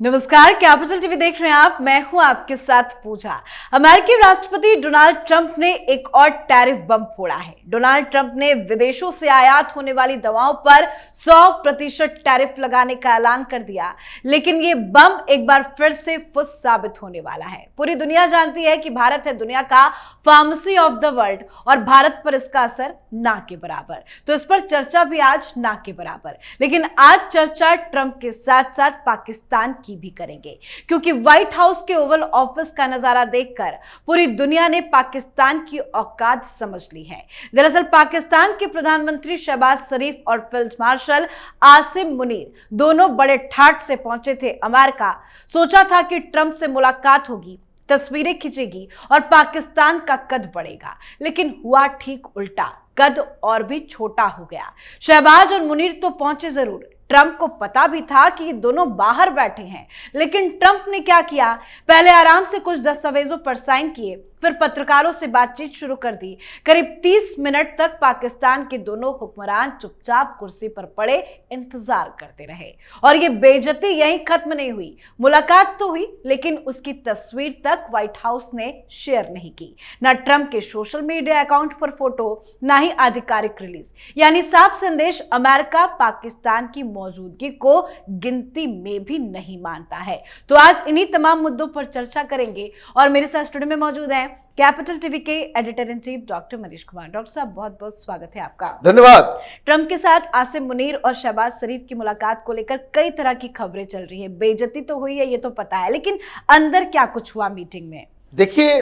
नमस्कार, capital TV देख रहे हैं आप। मैं हूं आपके साथ पूजा। अमेरिकी राष्ट्रपति डोनाल्ड ट्रंप ने एक और टैरिफ बम फोड़ा है। डोनाल्ड ट्रंप ने विदेशों से आयात होने वाली दवाओं पर 100% टैरिफ लगाने का ऐलान कर दिया, लेकिन ये बम एक बार फिर से फुस साबित होने वाला है। पूरी दुनिया जानती है कि भारत है दुनिया का फार्मेसी ऑफ द वर्ल्ड और भारत पर इसका असर ना के बराबर। तो इस पर चर्चा भी आज ना के बराबर, लेकिन आज चर्चा ट्रंप के साथ साथ पाकिस्तान की भी करेंगे, क्योंकि व्हाइट हाउस के ओवल ऑफिस का नजारा देखकर पूरी दुनिया ने पाकिस्तान की औकात समझ ली है। दरअसल पाकिस्तान के प्रधानमंत्री शहबाज शरीफ और फील्ड मार्शल आसिम मुनीर दोनों बड़े ठाठ से पहुंचे थे अमेरिका। सोचा था कि ट्रंप से मुलाकात होगी, तस्वीरें खींचेगी और पाकिस्तान का कद बढ़ेगा, लेकिन हुआ ठीक उल्टा। कद और भी छोटा हो गया। शहबाज और मुनीर तो पहुंचे जरूर, ट्रंप को पता भी था कि ये दोनों बाहर बैठे हैं, लेकिन ट्रंप ने क्या किया, पहले आराम से कुछ दस्तावेजों पर साइन किए, फिर पत्रकारों से बातचीत शुरू कर दी। करीब 30 मिनट तक पाकिस्तान के दोनों हुक्मरान चुपचाप कुर्सी पर पड़े इंतजार करते रहे और ये बेइज्जती यहीं खत्म नहीं हुई। मुलाकात तो हुई, लेकिन उसकी तस्वीर तक व्हाइट हाउस ने शेयर नहीं की। ना ट्रंप के सोशल मीडिया अकाउंट पर फोटो, ना ही आधिकारिक रिलीज। यानी साफ संदेश, अमेरिका पाकिस्तान की मौजूदगी को गिनती में भी नहीं मानता है। तो आज इन्हीं तमाम मुद्दों पर चर्चा करेंगे और मेरे साथ स्टूडियो में मौजूद हैं कैपिटल टीवी के editor in chief doctor Manish Kumar. Doctor साहब, बहुत बहुत स्वागत है आपका। धन्यवाद। ट्रंप के साथ आसिम मुनीर और शहबाज शरीफ की मुलाकात को लेकर कई तरह की खबरें चल रही है। बेइज्जती तो हुई है, ये तो पता है, लेकिन अंदर क्या कुछ हुआ मीटिंग में? देखिए,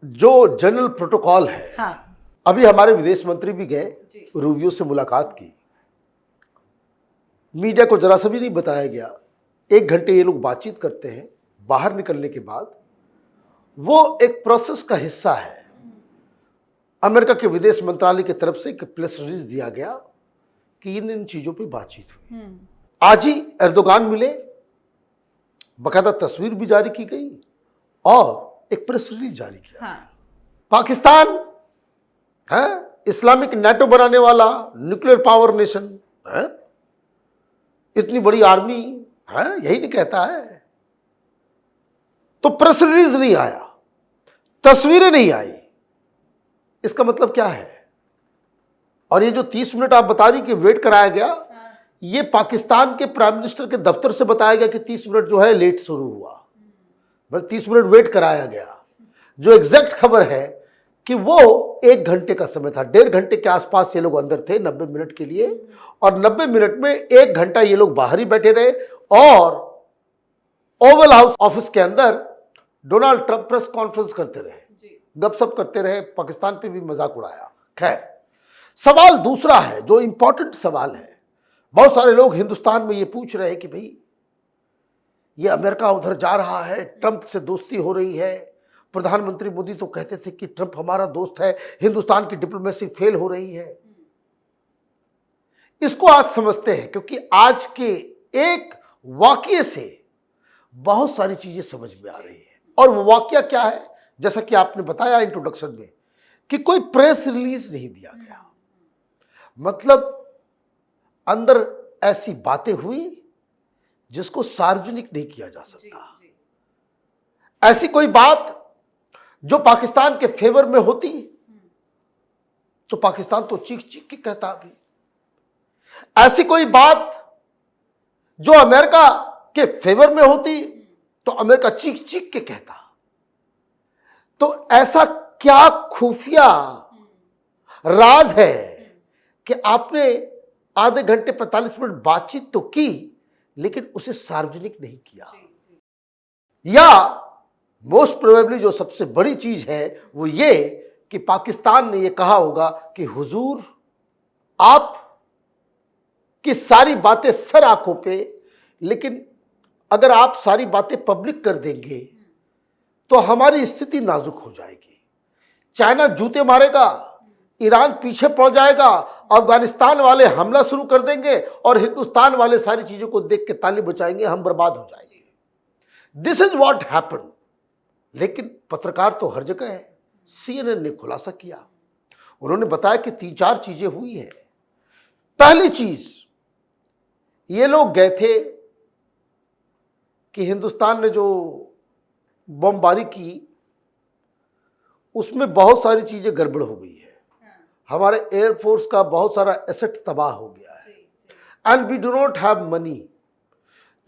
जो जनरल प्रोटोकॉल है, हाँ, अभी हमारे विदेश मंत्री भी गए, रूबियो से मुलाकात की। मीडिया को जरा सा भी नहीं बताया गया। 1 घंटे ये लोग बातचीत करते हैं। बाहर निकलने के बाद वो एक प्रोसेस का हिस्सा है। अमेरिका के विदेश मंत्रालय की तरफ से एक प्रेस रिलीज दिया गया कि इन चीजों पे बातचीत हुई। आज ही एर्दोगान मिले, बकायदा तस्वीर भी जारी की गई और एक प्रेस रिलीज जारी किया। हाँ। पाकिस्तान है इस्लामिक नेटो बनाने वाला न्यूक्लियर पावर नेशन है, इतनी बड़ी आर्मी है, यही नहीं कहता है। तो प्रेस रिलीज नहीं आया, तस्वीरें नहीं आई, इसका मतलब क्या है? और ये जो 30 मिनट आप बता रही कि वेट कराया गया, ये पाकिस्तान के प्राइम मिनिस्टर के दफ्तर से बताया गया कि 30 मिनट जो है लेट शुरू हुआ, मतलब 30 मिनट वेट कराया गया। जो एग्जैक्ट खबर है कि वो 1 घंटे का समय था, 1.5 घंटे के आसपास ये लोग अंदर थे 90 मिनट के लिए, और 90 मिनट में 1 घंटा ये लोग बाहर ही बैठे रहे और ओवल हाउस ऑफिस के अंदर डोनाल्ड ट्रंप प्रेस कॉन्फ्रेंस करते रहे, गपशप करते रहे, पाकिस्तान पे भी मजाक उड़ाया। खैर, सवाल दूसरा है जो इंपॉर्टेंट सवाल है। बहुत सारे लोग हिंदुस्तान में ये पूछ रहे हैं कि भाई ये अमेरिका उधर जा रहा है, ट्रंप से दोस्ती हो रही है। प्रधानमंत्री मोदी तो कहते थे कि ट्रंप हमारा दोस्त है, हिंदुस्तान की डिप्लोमेसी फेल हो रही है। इसको आज समझते हैं, क्योंकि आज के एक वाकये से बहुत सारी चीजें समझ में आ रही है। और वो वाकया क्या है, जैसा कि आपने बताया इंट्रोडक्शन में कि कोई प्रेस रिलीज नहीं दिया गया, मतलब अंदर ऐसी बातें हुई जिसको सार्वजनिक नहीं किया जा सकता। ऐसी कोई बात जो पाकिस्तान के फेवर में होती तो पाकिस्तान तो चीख चीख के कहता। अभी ऐसी कोई बात जो अमेरिका के फेवर में होती तो अमेरिका चीख चीख के कहता। तो ऐसा क्या खुफिया राज है कि आपने आधे घंटे 45 मिनट बातचीत तो की, लेकिन उसे सार्वजनिक नहीं किया? या मोस्ट प्रोबेबली जो सबसे बड़ी चीज है वो ये कि पाकिस्तान ने ये कहा होगा कि हुजूर, आप की सारी बातें सर आंखों पे, लेकिन अगर आप सारी बातें पब्लिक कर देंगे तो हमारी स्थिति नाजुक हो जाएगी। चाइना जूते मारेगा, ईरान पीछे पड़ जाएगा, अफगानिस्तान वाले हमला शुरू कर देंगे और हिंदुस्तान वाले सारी चीजों को देख के ताली बचाएंगे, हम बर्बाद हो जाएंगे। This is what happened. लेकिन पत्रकार तो हर जगह है। CNN ने खुलासा किया, उन्होंने बताया कि 3-4 चीजें हुई हैं। पहली चीज, ये लोग गए थे कि हिंदुस्तान ने जो बमबारी की उसमें बहुत सारी चीजें गड़बड़ हो गई है। हमारे एयरफोर्स का बहुत सारा एसेट तबाह हो गया है and we do not have money.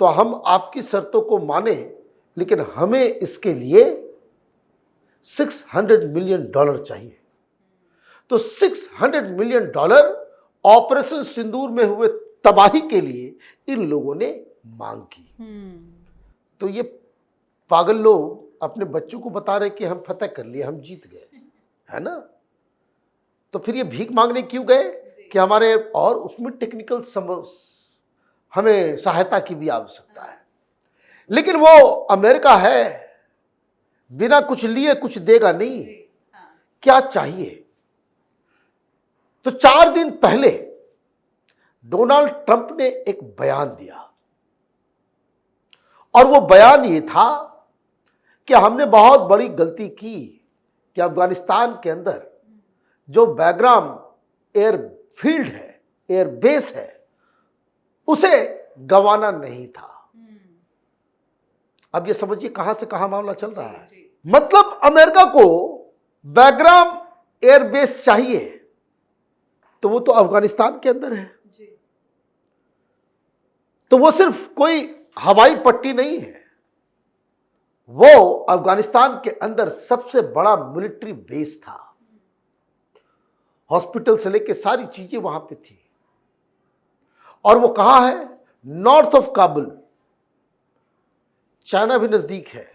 तो हम आपकी शर्तों को माने, लेकिन हमें इसके लिए $600 मिलियन चाहिए। तो $600 मिलियन ऑपरेशन सिंदूर में हुए तबाही के लिए इन लोगों ने मांग की। तो ये पागल लोग अपने बच्चों को बता रहे कि हम फतह कर लिए, हम जीत गए, है ना। तो फिर ये भीख मांगने क्यों गए कि हमारे, और उसमें टेक्निकल हमें सहायता की भी आवश्यकता है। लेकिन वो अमेरिका है, बिना कुछ लिए कुछ देगा नहीं। क्या चाहिए? तो 4 दिन पहले डोनाल्ड ट्रंप ने एक बयान दिया और वो बयान ये था कि हमने बहुत बड़ी गलती की कि अफगानिस्तान के अंदर जो बैग्राम एयरफील्ड है, एयरबेस है, उसे गंवाना नहीं था। अब ये समझिए कहां से कहां मामला चल रहा है। मतलब अमेरिका को बैग्राम एयरबेस चाहिए, तो वो तो अफगानिस्तान के अंदर है। तो वो सिर्फ कोई हवाई पट्टी नहीं है, वो अफगानिस्तान के अंदर सबसे बड़ा मिलिट्री बेस था। हॉस्पिटल से लेके सारी चीजें वहां पे थी। और वो कहां है? North of Kabul. चाइना भी नजदीक है,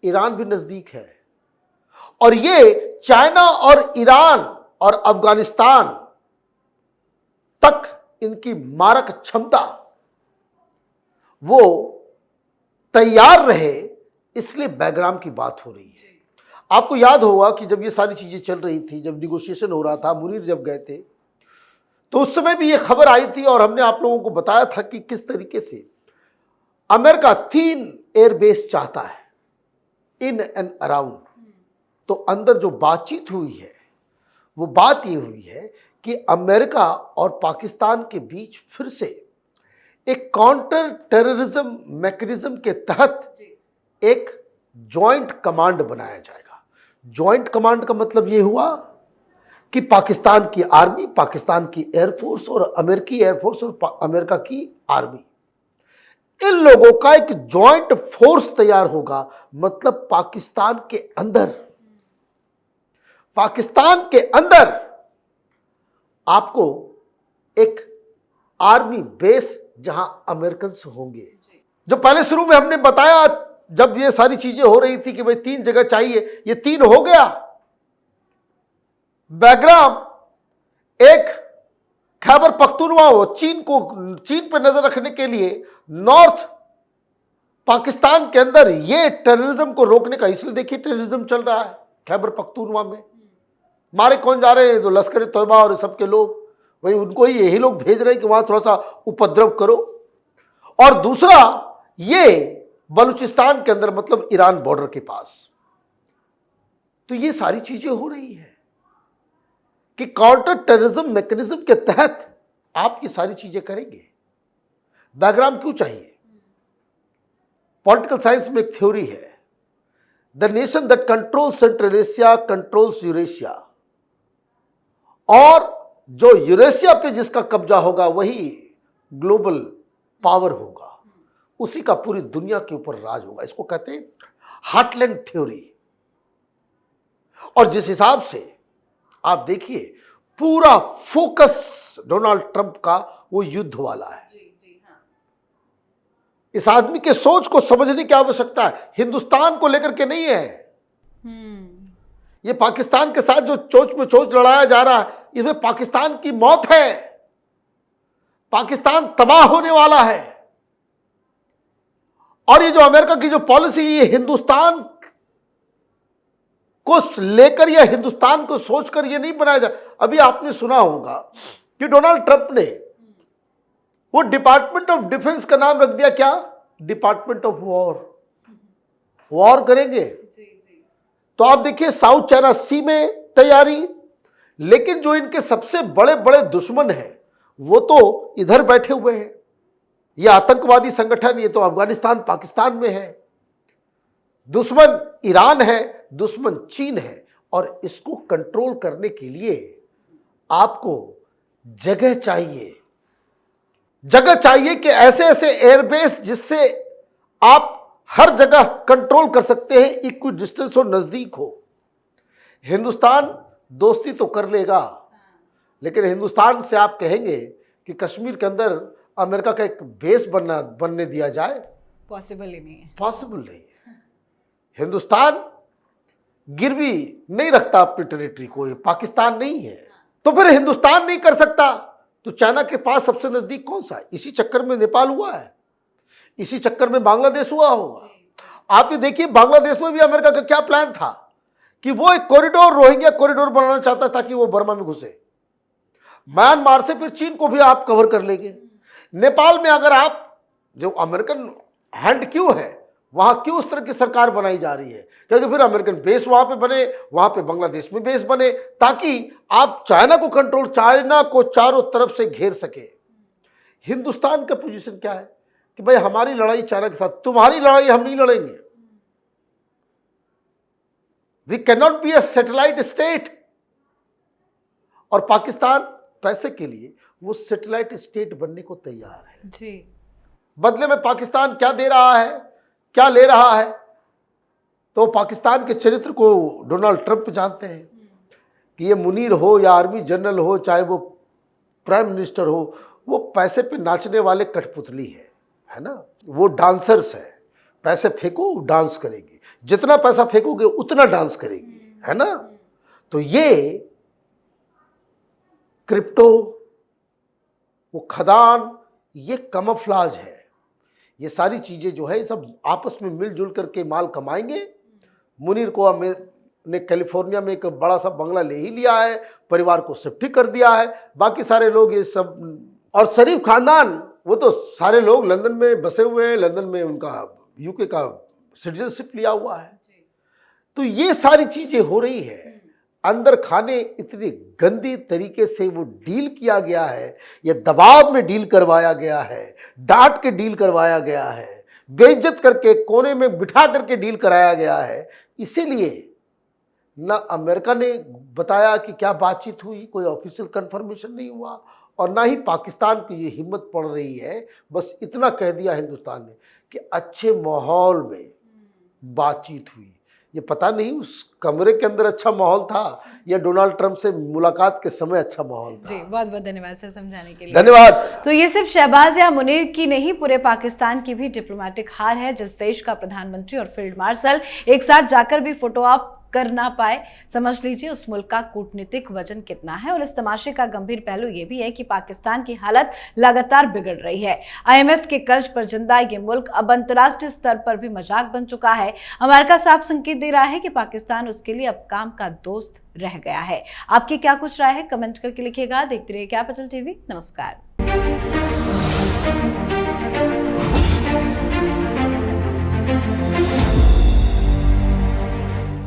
ईरान भी नजदीक है, और ये चाइना और ईरान और अफगानिस्तान तक इनकी मारक क्षमता वो तैयार रहे, इसलिए बैग्राम की बात हो रही है। आपको याद होगा कि जब ये सारी चीजें चल रही थी, जब निगोशिएशन हो रहा था, मुनीर जब गए थे, तो उस समय भी ये खबर आई थी और हमने आप लोगों को बताया था कि किस तरीके से अमेरिका 3 एयरबेस चाहता है इन एंड अराउंड। तो अंदर जो बातचीत हुई है वो बात ये हुई है कि अमेरिका और पाकिस्तान के बीच फिर से एक काउंटर टेररिज्म मैकेनिज्म के तहत एक जॉइंट कमांड बनाया जाएगा। जॉइंट कमांड का मतलब ये हुआ कि पाकिस्तान की आर्मी, पाकिस्तान की एयरफोर्स और अमेरिकी एयरफोर्स और अमेरिका की आर्मी, इन लोगों का एक जॉइंट फोर्स तैयार होगा। मतलब पाकिस्तान के अंदर आपको एक आर्मी बेस जहां अमेरिकन होंगे। जो पहले शुरू में हमने बताया, जब ये सारी चीजें हो रही थी कि भाई 3 जगह चाहिए, ये 3 हो गया। बैग्राम एक खैबर पख्तूनवा हो, चीन पर नजर रखने के लिए नॉर्थ पाकिस्तान के अंदर ये टेररिज्म को रोकने का, इसलिए देखिए टेररिज्म चल रहा है खैबर पख्तूनवा में। मारे कौन जा रहे हैं? तो लश्कर तोयबा और सबके लोग, वही उनको ही यही लोग भेज रहे हैं कि वहां थोड़ा सा उपद्रव करो। और दूसरा ये बलूचिस्तान के अंदर, मतलब ईरान बॉर्डर के पास। तो ये सारी चीजें हो रही है कि काउंटर टेररिज्म मैकेनिज्म के तहत आप ये सारी चीजें करेंगे। बैकग्राउंड क्यों चाहिए? पॉलिटिकल साइंस में एक थ्योरी है, the nation that controls central Asia controls Eurasia. और जो यूरेशिया पे जिसका कब्जा होगा वही ग्लोबल पावर होगा, उसी का पूरी दुनिया के ऊपर राज होगा। इसको कहते हैं हार्टलैंड थ्योरी। और जिस हिसाब से आप देखिए पूरा फोकस डोनाल्ड ट्रंप का वो युद्ध वाला है। इस आदमी के सोच को समझने की आवश्यकता है, हिंदुस्तान को लेकर के नहीं है। ये पाकिस्तान के साथ जो चोच में चोच लड़ाया जा रहा है, इसमें पाकिस्तान की मौत है, पाकिस्तान तबाह होने वाला है। और ये जो अमेरिका की जो पॉलिसी, ये हिंदुस्तान को लेकर या हिंदुस्तान को सोचकर ये नहीं बनाया जा। अभी आपने सुना होगा कि डोनाल्ड ट्रंप ने वो डिपार्टमेंट ऑफ डिफेंस का नाम रख दिया, क्या? Department of war. वॉर करेंगे। तो आप देखिए साउथ चाइना सी में तैयारी, लेकिन जो इनके सबसे बड़े बड़े दुश्मन हैं वो तो इधर बैठे हुए हैं। ये आतंकवादी संगठन, ये तो अफगानिस्तान पाकिस्तान में है, दुश्मन ईरान है, दुश्मन चीन है, और इसको कंट्रोल करने के लिए आपको जगह चाहिए। जगह चाहिए कि ऐसे ऐसे एयरबेस जिससे आप हर जगह कंट्रोल कर सकते हैं, इक्वी डिस्टेंस हो, नजदीक हो। हिंदुस्तान दोस्ती तो कर लेगा, लेकिन हिंदुस्तान से आप कहेंगे कि कश्मीर के अंदर अमेरिका का एक बेस बनने दिया जाए, पॉसिबल ही नहीं है। पॉसिबल नहीं है। हिंदुस्तान गिरवी नहीं रखता अपनी टेरिटरी को, ये पाकिस्तान नहीं है, तो फिर हिंदुस्तान नहीं कर सकता तो चाइना के पास सबसे नजदीक कौन सा है? इसी चक्कर में नेपाल हुआ है, इसी चक्कर में बांग्लादेश हुआ होगा। आप ये देखिए बांग्लादेश में भी अमेरिका का क्या प्लान था कि वो एक कॉरिडोर, रोहिंग्या कॉरिडोर बनाना चाहता था कि वो बर्मा में घुसे। म्यांमार से फिर चीन को भी आप कवर कर लेंगे। नेपाल में अगर आप, जो अमेरिकन हैंड क्यों है वहां, क्यों उस तरह की सरकार बनाई जा रही है? क्योंकि फिर अमेरिकन बेस वहां पे बने, वहां पे बांग्लादेश में बेस बने, ताकि आप चाइना को कंट्रोल, चाइना को चारों तरफ से घेर सके। हिंदुस्तान का पोजीशन क्या है कि भाई हमारी लड़ाई चाइना के साथ, तुम्हारी लड़ाई हम नहीं लड़ेंगे। We can not be a satellite state. और पाकिस्तान पैसे के लिए वो सैटेलाइट स्टेट बनने को तैयार है जी। बदले में पाकिस्तान क्या दे रहा है, क्या ले रहा है? तो पाकिस्तान के चरित्र को डोनाल्ड ट्रंप जानते हैं कि ये मुनीर हो या आर्मी जनरल हो, चाहे वो प्राइम मिनिस्टर हो, वो पैसे पे नाचने वाले कठपुतली है ना, वो डांसर्स है। पैसे फेंको डांस करेगी, जितना पैसा फेंकोगे उतना डांस करेगी, है ना। तो ये क्रिप्टो, वो खदान, ये कमफ्लाज है। ये सारी चीजें जो है सब आपस में मिलजुल करके माल कमाएंगे। मुनीर को ने कैलिफोर्निया में एक बड़ा सा बंगला ले ही लिया है, परिवार को शिफ्ट ही कर दिया है, बाकी सारे लोग ये सब, और शरीफ खानदान वो तो सारे लोग लंदन में बसे हुए हैं, लंदन में उनका यूके का सिटीजनशिप लिया हुआ है। तो ये सारी चीजें हो रही है। अंदर खाने इतनी गंदी तरीके से वो डील किया गया है, या दबाव में डील करवाया गया है, डांट के डील करवाया गया है, बेइज्जत करके कोने में बिठा करके डील कराया गया है। इसीलिए ना अमेरिका ने बताया कि क्या बातचीत हुई, कोई ऑफिशियल कंफर्मेशन नहीं हुआ, और ना ही पाकिस्तान की ये हिम्मत पड़ रही है। बस इतना कह दिया हिंदुस्तान ने कि अच्छे माहौल में बातचीत हुई। ये पता नहीं उस कमरे के अंदर अच्छा माहौल था या डोनाल्ड ट्रंप से मुलाकात के समय अच्छा माहौल था। जी, बहुत बहुत धन्यवाद सर समझाने के लिए। धन्यवाद। तो ये सिर्फ शहबाज या मुनीर की नहीं, पूरे पाकिस्तान की भी डिप्लोमेटिक हार है, जिस देश का प्रधानमंत्री और फील्ड मार्शल एक साथ जाकर भी फोटो ऑप कर ना पाए। समझ लीजिए उस मुल्क का कूटनीतिक वजन कितना है। और इस तमाशे का गंभीर पहलू ये भी है कि पाकिस्तान की हालत लगातार बिगड़ रही है। IMF के कर्ज पर जिंदा ये मुल्क अब अंतर्राष्ट्रीय स्तर पर भी मजाक बन चुका है। अमेरिका साफ संकेत दे रहा है कि पाकिस्तान उसके लिए अब काम का दोस्त रह गया है। आपकी क्या कुछ राय है, कमेंट करके लिखिएगा। देखते रहिए कैपिटल टीवी। नमस्कार।